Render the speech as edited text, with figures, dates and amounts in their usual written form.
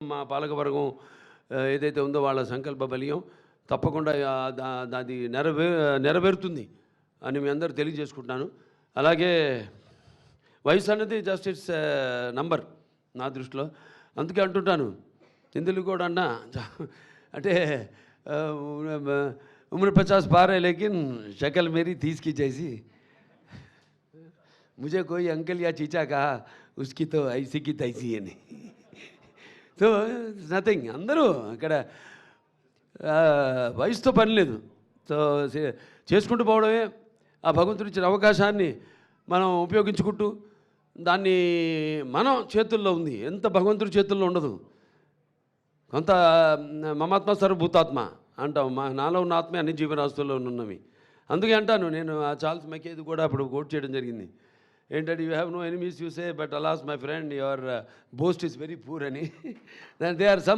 మా పాలకవర్గం ఏదైతే ఉందో వాళ్ళ సంకల్ప బలీయం తప్పకుండా అది నెరవేరుతుంది అని మీ అందరూ తెలియజేసుకుంటున్నాను. అలాగే వయసు అన్నది జస్ట్ ఇట్స్ నంబర్ నా దృష్టిలో. అందుకే అంటుంటాను ఇందులో కూడా అన్నా అంటే उम्र 50 पार है लेकिन शक्ल मेरी 30 की जैसी मुझे कोई अंकल या चीचा कहा उसकी तो ऐसी की तैसी है नहीं సో నథింగ్ అందరూ అక్కడ వయసుతో పని లేదు. సో చేసుకుంటూ పోవడమే ఆ భగవంతుడు ఇచ్చిన అవకాశాన్ని మనం ఉపయోగించుకుంటూ దాన్ని మనం చేతుల్లో ఉంది. ఎంత భగవంతుడి చేతుల్లో ఉండదు. కొంత మమాత్మ సర్వభూతాత్మ అంటాం. నాలో ఉన్న ఆత్మే అన్ని జీవరాశుల్లో ఉన్నవి. అందుకే అంటాను నేను ఆ చార్ల్స్ మెకేది కూడా అప్పుడు కోట్ చేయడం జరిగింది. ఏంటంటే you have no enemies you say but alas my friend your boast is very poor అని. They are some